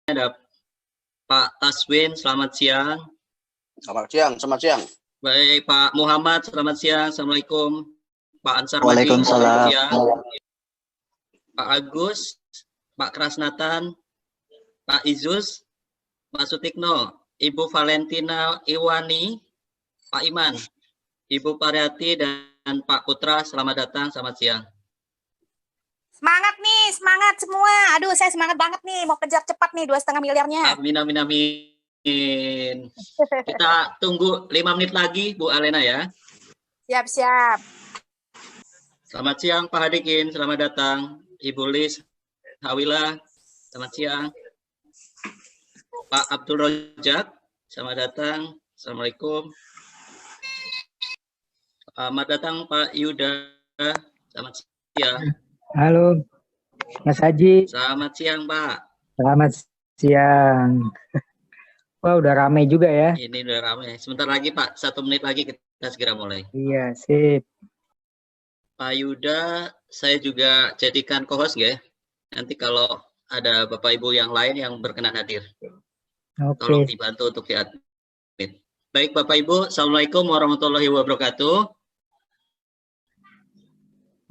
ada Pak Taswin, selamat siang. Selamat siang. Baik, Pak Muhammad, selamat siang. Assalamualaikum. Pak Ansar Madi, Waalaikumsalam. selamat siang. Pak Agus, Pak Krasnatan, Pak Izus, Pak Sutikno, Ibu Valentina Iwani, Pak Iman, Ibu Pariati, dan Pak Putra, selamat datang, selamat siang. Semangat nih, semangat semua. Aduh, saya semangat banget nih, mau kejar cepat nih 2,5 miliarnya. Amin, amin, amin. Kita tunggu 5 menit lagi, Bu Alena ya. Siap-siap. Selamat siang, Pak Hadikin, selamat datang. Ibu Lis, Hawila, selamat siang. Pak Abdul Rojak, selamat datang. Assalamualaikum. Selamat datang Pak Yuda, selamat siang. Halo, Mas Haji. Selamat siang Pak. Selamat siang. Wah, udah ramai juga ya. Ini udah ramai. Sebentar lagi Pak, 1 menit lagi kita segera mulai. Iya, sip. Pak Yuda, saya juga jadikan co-host ya. Nanti kalau ada Bapak Ibu yang lain yang berkenan hadir. Oke. Tolong dibantu untuk diadmin. Baik Bapak Ibu, Assalamualaikum warahmatullahi wabarakatuh.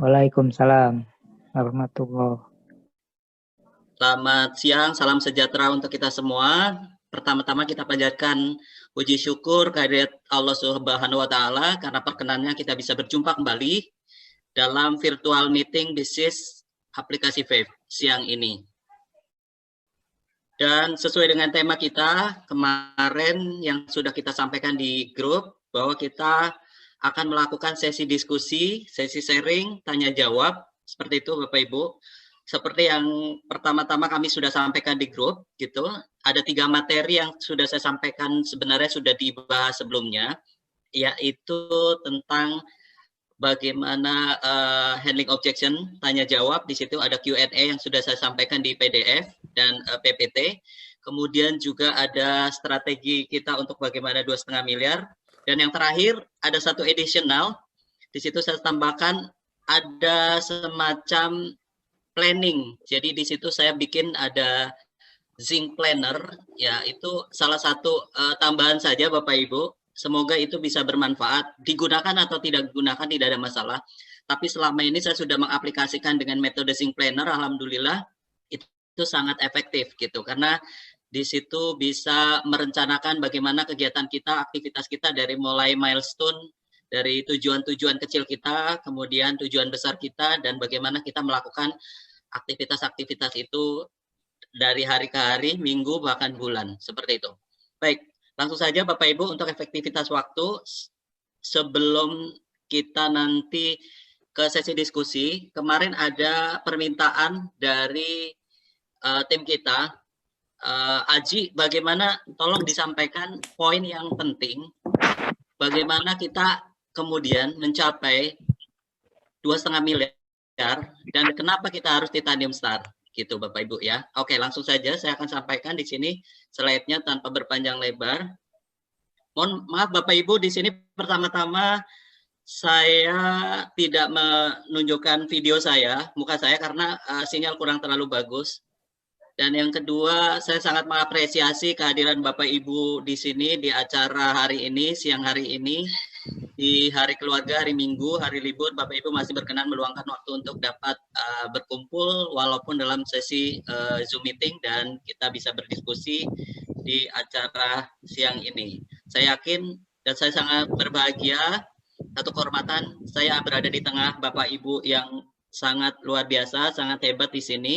Waalaikumsalam warahmatullahi. Selamat siang, salam sejahtera untuk kita semua. Pertama-tama kita panjatkan puji syukur kehadirat Allah Subhanahu wa taala karena perkenannya kita bisa berjumpa kembali dalam virtual meeting bisnis aplikasi Vape siang ini. Dan sesuai dengan tema kita kemarin yang sudah kita sampaikan di grup bahwa kita akan melakukan sesi diskusi, sesi sharing, tanya jawab, seperti itu Bapak Ibu. Seperti yang pertama-tama kami sudah sampaikan di grup, gitu. Ada 3 materi yang sudah saya sampaikan sebenarnya sudah dibahas sebelumnya, yaitu tentang bagaimana handling objection, tanya jawab. Di situ ada Q&A yang sudah saya sampaikan di PDF dan PPT. Kemudian juga ada strategi kita untuk bagaimana 2,5 miliar. Dan yang terakhir ada satu additional. Di situ saya tambahkan ada semacam planning. Jadi di situ saya bikin ada Zinc Planner, ya itu salah satu tambahan saja Bapak Ibu. Semoga itu bisa bermanfaat, digunakan atau tidak digunakan tidak ada masalah. Tapi selama ini saya sudah mengaplikasikan dengan metode Zinc Planner, alhamdulillah itu sangat efektif gitu. Karena di situ bisa merencanakan bagaimana kegiatan kita, aktivitas kita dari mulai milestone, dari tujuan-tujuan kecil kita, kemudian tujuan besar kita, dan bagaimana kita melakukan aktivitas-aktivitas itu dari hari ke hari, minggu, bahkan bulan. Seperti itu. Baik, langsung saja Bapak Ibu untuk efektivitas waktu. Sebelum kita nanti ke sesi diskusi, kemarin ada permintaan dari tim kita. Aji, bagaimana tolong disampaikan poin yang penting, bagaimana kita kemudian mencapai 2,5 miliar dan kenapa kita harus Titanium Star gitu Bapak Ibu ya. Oke, langsung saja saya akan sampaikan di sini slide-nya tanpa berpanjang lebar. Mohon maaf Bapak Ibu, di sini pertama-tama saya tidak menunjukkan video saya, muka saya karena sinyal kurang terlalu bagus. Dan yang kedua, saya sangat mengapresiasi kehadiran Bapak Ibu di sini di acara hari ini, siang hari ini, di hari keluarga, hari Minggu, hari libur, Bapak Ibu masih berkenan meluangkan waktu untuk dapat berkumpul walaupun dalam sesi Zoom meeting dan kita bisa berdiskusi di acara siang ini. Saya yakin dan saya sangat berbahagia, satu kehormatan saya berada di tengah Bapak Ibu yang sangat luar biasa, sangat hebat di sini.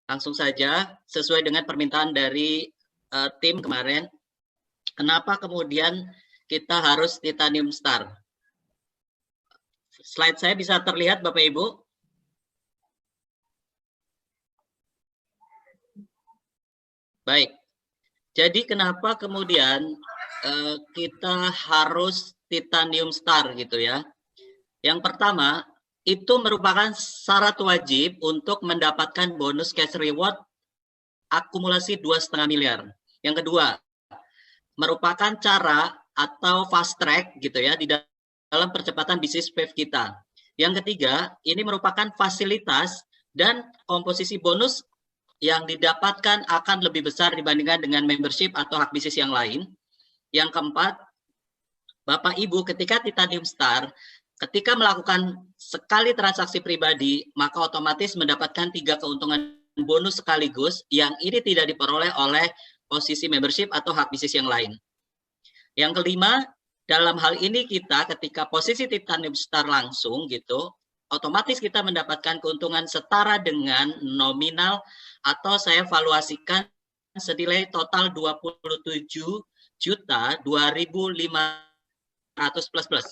Langsung saja, sesuai dengan permintaan dari tim kemarin, kenapa kemudian kita harus Titanium Star? Slide saya bisa terlihat Bapak Ibu? Baik, jadi kenapa kemudian kita harus Titanium Star gitu ya? Yang pertama, itu merupakan syarat wajib untuk mendapatkan bonus cash reward akumulasi 2,5 miliar. Yang kedua, merupakan cara atau fast track gitu ya di dalam percepatan bisnis Vape kita. Yang ketiga, ini merupakan fasilitas dan komposisi bonus yang didapatkan akan lebih besar dibandingkan dengan membership atau hak bisnis yang lain. Yang keempat, Bapak Ibu ketika Titanium Star, ketika melakukan sekali transaksi pribadi, maka otomatis mendapatkan 3 keuntungan bonus sekaligus yang ini tidak diperoleh oleh posisi membership atau hak bisnis yang lain. Yang kelima, dalam hal ini kita ketika posisi Titanium Star langsung gitu, otomatis kita mendapatkan keuntungan setara dengan nominal atau saya valuasikan senilai total 27.2.500 plus.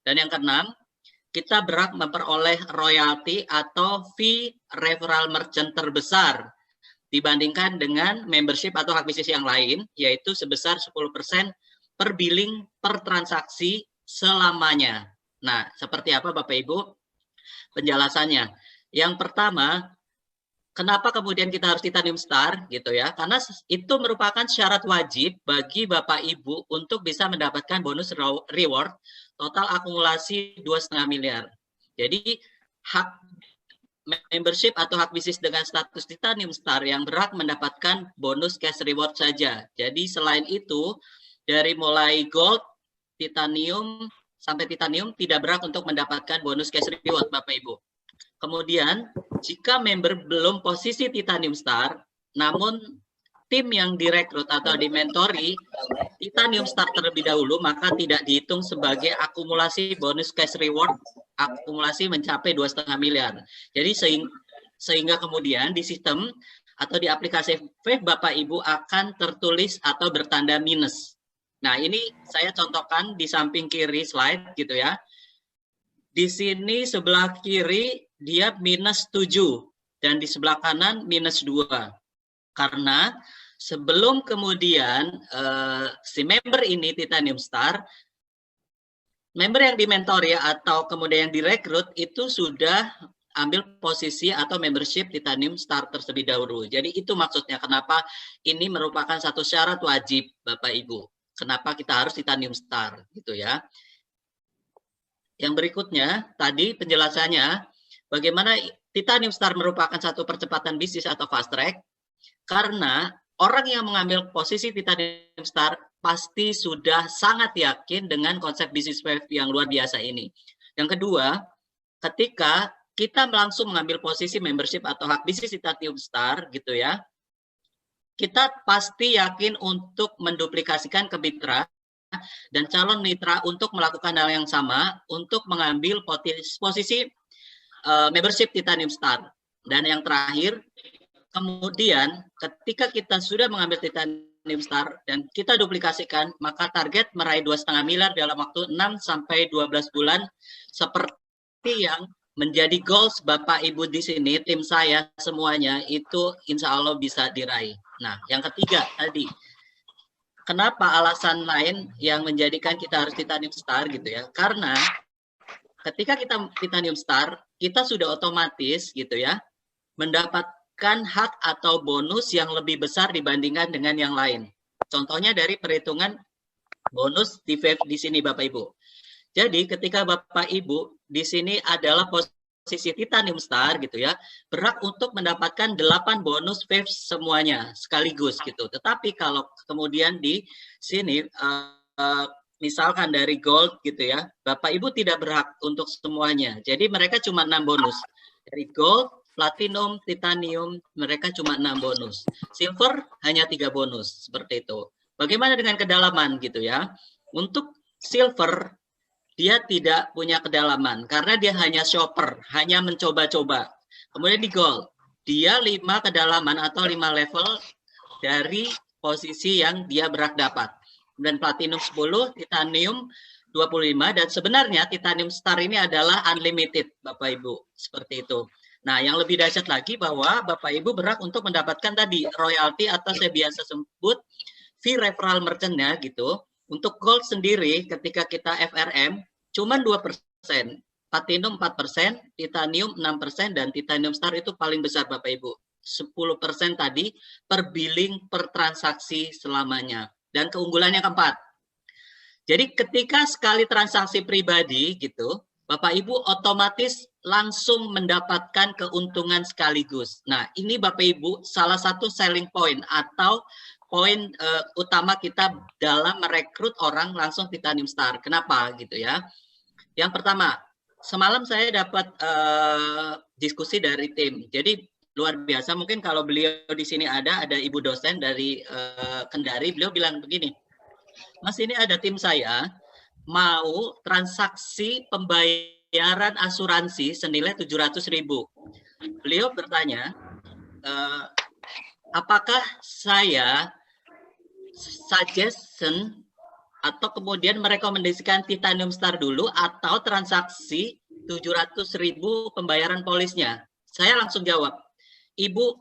Dan yang keenam, kita berhak memperoleh royalti atau fee referral merchant terbesar dibandingkan dengan membership atau hak bisnis yang lain, yaitu sebesar 10% per billing per transaksi selamanya. Nah, seperti apa Bapak Ibu penjelasannya? Yang pertama, kenapa kemudian kita harus Titanium Star gitu ya? Karena itu merupakan syarat wajib bagi Bapak Ibu untuk bisa mendapatkan bonus reward total akumulasi 2,5 miliar. Jadi hak membership atau hak bisnis dengan status Titanium Star yang berhak mendapatkan bonus cash reward saja. Jadi selain itu, dari mulai Gold, Titanium, sampai Titanium tidak berhak untuk mendapatkan bonus cash reward Bapak Ibu. Kemudian, jika member belum posisi Titanium Star, namun tim yang direkrut atau dimentori Titanium Star terlebih dahulu, maka tidak dihitung sebagai akumulasi bonus cash reward, akumulasi mencapai 2,5 miliar. Jadi sehingga kemudian di sistem atau di aplikasi Wave Bapak Ibu akan tertulis atau bertanda minus. Nah, ini saya contohkan di samping kiri slide gitu ya. Di sini sebelah kiri dia minus 7 dan di sebelah kanan minus 2. Karena sebelum kemudian si member ini Titanium Star, member yang dimentori atau kemudian yang direkrut itu sudah ambil posisi atau membership Titanium Star terlebih dahulu. Jadi itu maksudnya kenapa ini merupakan satu syarat wajib Bapak Ibu. Kenapa kita harus Titanium Star gitu ya. Yang berikutnya tadi penjelasannya bagaimana Titanium Star merupakan satu percepatan bisnis atau fast track. Karena orang yang mengambil posisi Titanium Star pasti sudah sangat yakin dengan konsep bisnis wave yang luar biasa ini. Yang kedua, ketika kita langsung mengambil posisi membership atau hak bisnis Titanium Star gitu ya, kita pasti yakin untuk menduplikasikan ke mitra dan calon mitra untuk melakukan hal yang sama untuk mengambil posisi membership Titanium Star. Dan yang terakhir, kemudian ketika kita sudah mengambil Titanium Star dan kita duplikasikan, maka target meraih 2,5 miliar dalam waktu 6-12 bulan seperti yang menjadi goals Bapak Ibu di sini, tim saya semuanya itu insya Allah bisa diraih. Nah, yang ketiga tadi, kenapa alasan lain yang menjadikan kita harus Titanium Star gitu ya? Karena ketika kita Titanium Star, kita sudah otomatis gitu ya, mendapatkan hak atau bonus yang lebih besar dibandingkan dengan yang lain. Contohnya dari perhitungan bonus di sini Bapak Ibu. Jadi ketika Bapak Ibu di sini adalah posisi Titanium Star gitu ya, berhak untuk mendapatkan 8 bonus waves semuanya sekaligus gitu. Tetapi kalau kemudian di sini misalkan dari Gold gitu ya, Bapak Ibu tidak berhak untuk semuanya. Jadi mereka cuma 6 bonus. Dari Gold, Platinum, Titanium, mereka cuma 6 bonus. Silver hanya 3 bonus, seperti itu. Bagaimana dengan kedalaman gitu ya? Untuk Silver, dia tidak punya kedalaman, karena dia hanya shopper, hanya mencoba-coba. Kemudian di Gold, dia 5 kedalaman atau 5 level dari posisi yang dia berhak dapat. Dan Platinum 10, Titanium 25, dan sebenarnya Titanium Star ini adalah unlimited, Bapak Ibu, seperti itu. Nah, yang lebih dahsyat lagi bahwa Bapak Ibu berhak untuk mendapatkan tadi royalti atau saya biasa sebut fee referral merchant-nya gitu. Untuk Gold sendiri ketika kita FRM cuma 2%, Platinum 4%, Titanium 6%, dan Titanium Star itu paling besar Bapak Ibu. 10% tadi per billing per transaksi selamanya. Dan keunggulan yang keempat. Jadi ketika sekali transaksi pribadi gitu, Bapak Ibu otomatis langsung mendapatkan keuntungan sekaligus. Nah, ini Bapak Ibu salah satu selling point atau poin utama kita dalam merekrut orang langsung Titanium Star. Kenapa gitu ya? Yang pertama, semalam saya dapat diskusi dari tim. Jadi luar biasa, mungkin kalau beliau di sini ada ibu dosen dari Kendari, beliau bilang begini, Mas, ini ada tim saya mau transaksi pembayaran asuransi senilai 700.000. Beliau bertanya, apakah saya suggestion atau kemudian merekomendasikan Titanium Star dulu atau transaksi 700.000 pembayaran polisnya? Saya langsung jawab, Ibu,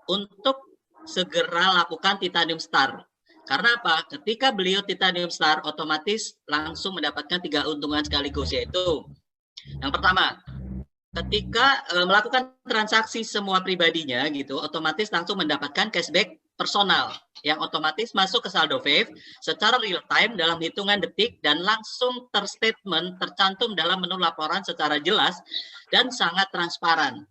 untuk segera lakukan Titanium Star. Karena apa? Ketika beliau Titanium Star, otomatis langsung mendapatkan 3 keuntungan sekaligus, yaitu yang pertama, ketika melakukan transaksi semua pribadinya gitu, otomatis langsung mendapatkan cashback personal yang otomatis masuk ke saldo Wave secara real time dalam hitungan detik dan langsung terstatement, tercantum dalam menu laporan secara jelas dan sangat transparan.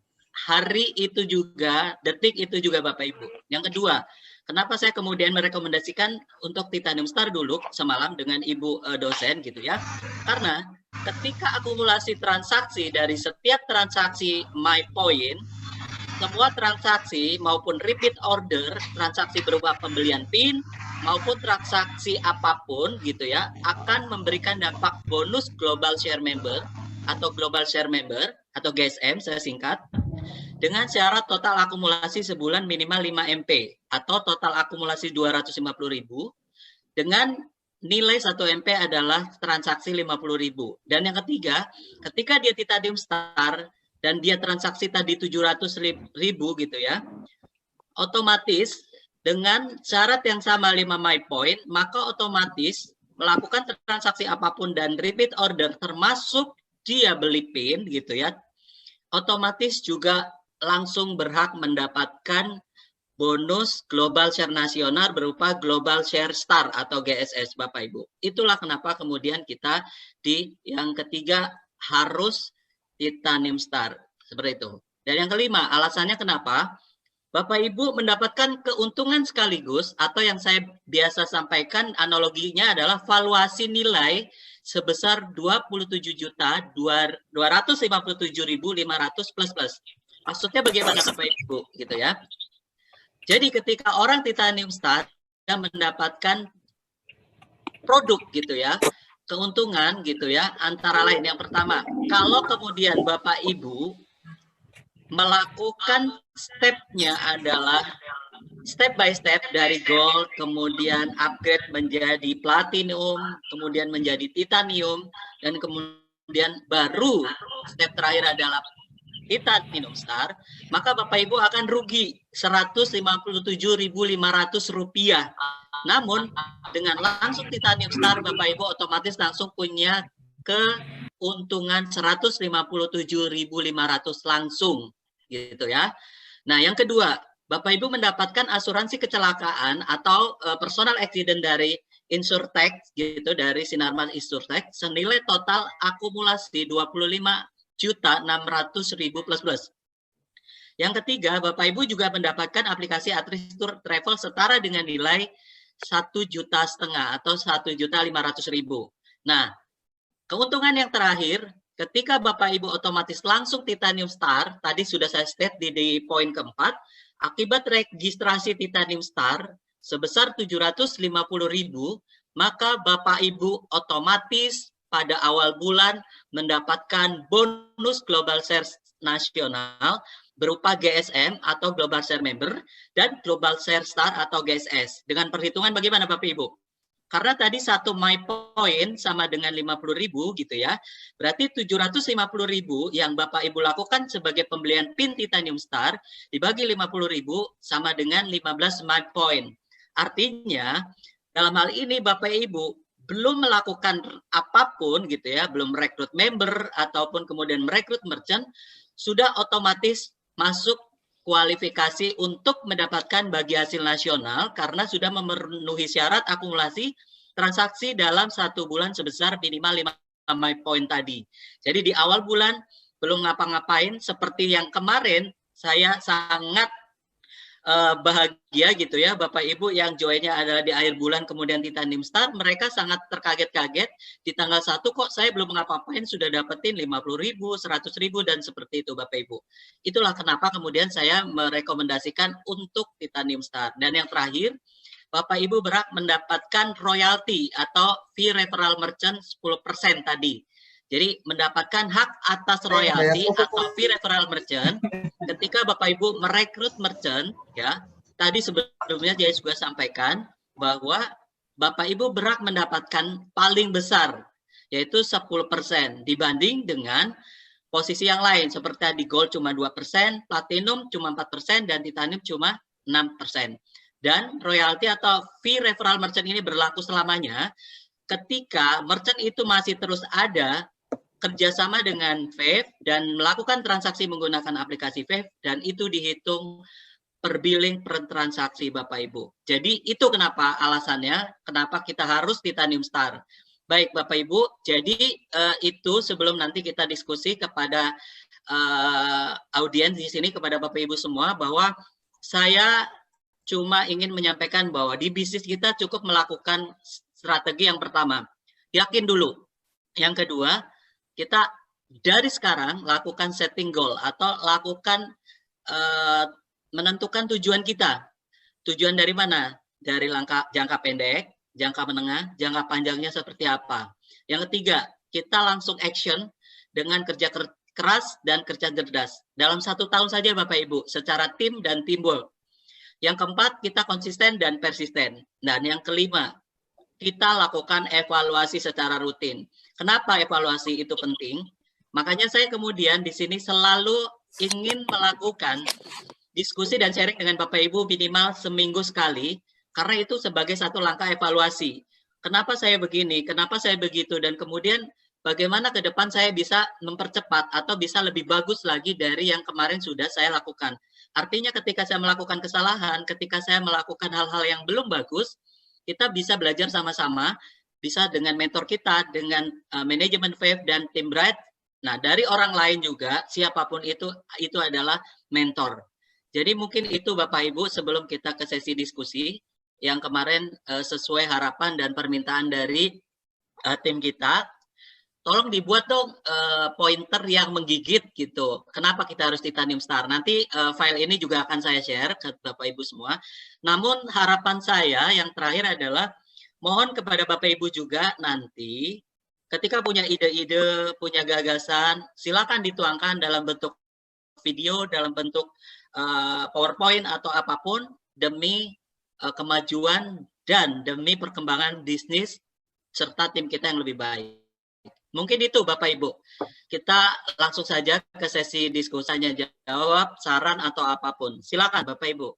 Hari itu juga, detik itu juga Bapak Ibu. Yang kedua, kenapa saya kemudian merekomendasikan untuk Titanium Star dulu semalam dengan Ibu dosen gitu ya. Karena ketika akumulasi transaksi dari setiap transaksi MyPoint, semua transaksi maupun repeat order, transaksi berupa pembelian PIN maupun transaksi apapun gitu ya, akan memberikan dampak bonus Global Share Member atau Global Share Member atau GSM saya singkat, dengan syarat total akumulasi sebulan minimal 5 MP atau total akumulasi 250.000 dengan nilai 1 MP adalah transaksi 50.000. Dan yang ketiga, ketika dia Titanium Star dan dia transaksi tadi 700.000 gitu ya, otomatis dengan syarat yang sama 5 MyPoint, maka otomatis melakukan transaksi apapun dan repeat order termasuk dia beli PIN gitu ya, otomatis juga langsung berhak mendapatkan bonus Global Share Nasional berupa Global Share Star atau GSS Bapak Ibu. Itulah kenapa kemudian kita di yang ketiga harus Titanium Star seperti itu. Dan yang kelima, alasannya kenapa? Bapak Ibu mendapatkan keuntungan sekaligus atau yang saya biasa sampaikan analoginya adalah valuasi nilai sebesar 27.257.500 plus. Maksudnya bagaimana Bapak Ibu gitu ya. Jadi ketika orang Titanium Star mendapatkan produk gitu ya, keuntungan gitu ya, antara lain yang pertama, kalau kemudian Bapak Ibu melakukan stepnya adalah step by step dari gold, kemudian upgrade menjadi platinum, kemudian menjadi titanium, dan kemudian baru step terakhir adalah Titanium Star, maka Bapak Ibu akan rugi Rp157.500. Namun dengan langsung Titanium Star, Bapak Ibu otomatis langsung punya keuntungan Rp157.500 langsung gitu ya. Nah, yang kedua, Bapak Ibu mendapatkan asuransi kecelakaan atau personal accident dari Insurtech gitu, dari Sinarmas Insurtech senilai total akumulasi 25.600.000 plus. Yang ketiga, Bapak Ibu juga mendapatkan aplikasi Atris Tour Travel setara dengan nilai 1,5 juta atau 1.500.000. Nah, keuntungan yang terakhir, ketika Bapak Ibu otomatis langsung Titanium Star, tadi sudah saya state di poin keempat, akibat registrasi Titanium Star sebesar 750.000, maka Bapak Ibu otomatis pada awal bulan mendapatkan bonus Global Share Nasional berupa GSM atau Global Share Member dan Global Share Star atau GSS. Dengan perhitungan bagaimana Bapak Ibu? Karena tadi 1 MyPoint sama dengan 50.000 gitu ya. Berarti 750.000 yang Bapak Ibu lakukan sebagai pembelian PIN Titanium Star dibagi 50.000 sama dengan 15 MyPoint. Artinya dalam hal ini Bapak Ibu belum melakukan apapun gitu ya, belum merekrut member ataupun kemudian merekrut merchant, sudah otomatis masuk kualifikasi untuk mendapatkan bagi hasil nasional karena sudah memenuhi syarat akumulasi transaksi dalam 1 bulan sebesar minimal poin tadi. Jadi di awal bulan belum ngapa-ngapain, seperti yang kemarin saya sangat bahagia gitu ya, Bapak Ibu yang joinnya adalah di akhir bulan kemudian Titanium Star, mereka sangat terkaget-kaget di tanggal 1 kok saya belum ngapa-ngapain sudah dapetin 50.000, 100.000 dan seperti itu Bapak Ibu. Itulah kenapa kemudian saya merekomendasikan untuk Titanium Star. Dan yang terakhir, Bapak Ibu berhak mendapatkan royalti atau fee referral merchant 10% tadi. Jadi mendapatkan hak atas royalti atau fee referral merchant ketika Bapak Ibu merekrut merchant, ya. Tadi sebelumnya saya juga sampaikan bahwa Bapak Ibu berhak mendapatkan paling besar, yaitu 10% dibanding dengan posisi yang lain seperti di Gold cuma 2%, Platinum cuma 4% dan Titanium cuma 6%. Dan royalti atau fee referral merchant ini berlaku selamanya ketika merchant itu masih terus ada kerjasama dengan Wave dan melakukan transaksi menggunakan aplikasi Wave, dan itu dihitung per billing per transaksi Bapak Ibu. Jadi itu kenapa alasannya, kenapa kita harus Titanium Star. Baik Bapak Ibu, jadi itu sebelum nanti kita diskusi kepada audiens di sini, kepada Bapak Ibu semua, bahwa saya cuma ingin menyampaikan bahwa di bisnis kita cukup melakukan strategi yang pertama, yakin dulu. Yang kedua, kita dari sekarang lakukan setting goal atau lakukan menentukan tujuan kita. Tujuan dari mana? Dari jangka pendek, jangka menengah, jangka panjangnya seperti apa. Yang ketiga, kita langsung action dengan kerja keras dan kerja cerdas. Dalam 1 tahun saja Bapak Ibu, secara tim dan teamwork. Yang keempat, kita konsisten dan persisten. Dan yang kelima, kita lakukan evaluasi secara rutin. Kenapa evaluasi itu penting? Makanya saya kemudian di sini selalu ingin melakukan diskusi dan sharing dengan Bapak Ibu minimal seminggu sekali, karena itu sebagai satu langkah evaluasi. Kenapa saya begini, kenapa saya begitu, dan kemudian bagaimana ke depan saya bisa mempercepat atau bisa lebih bagus lagi dari yang kemarin sudah saya lakukan. Artinya ketika saya melakukan kesalahan, ketika saya melakukan hal-hal yang belum bagus, kita bisa belajar sama-sama, bisa dengan mentor kita, dengan manajemen Wave dan tim Bright. Nah, dari orang lain juga, siapapun itu adalah mentor. Jadi mungkin itu Bapak Ibu sebelum kita ke sesi diskusi yang kemarin sesuai harapan dan permintaan dari tim kita. Tolong dibuat dong pointer yang menggigit gitu. Kenapa kita harus Titanium Star? Nanti file ini juga akan saya share ke Bapak Ibu semua. Namun harapan saya yang terakhir adalah mohon kepada Bapak Ibu juga nanti ketika punya ide-ide, punya gagasan, silakan dituangkan dalam bentuk video, dalam bentuk PowerPoint atau apapun demi kemajuan dan demi perkembangan bisnis serta tim kita yang lebih baik. Mungkin itu Bapak Ibu. Kita langsung saja ke sesi diskusi tanya jawab, saran atau apapun. Silakan Bapak Ibu.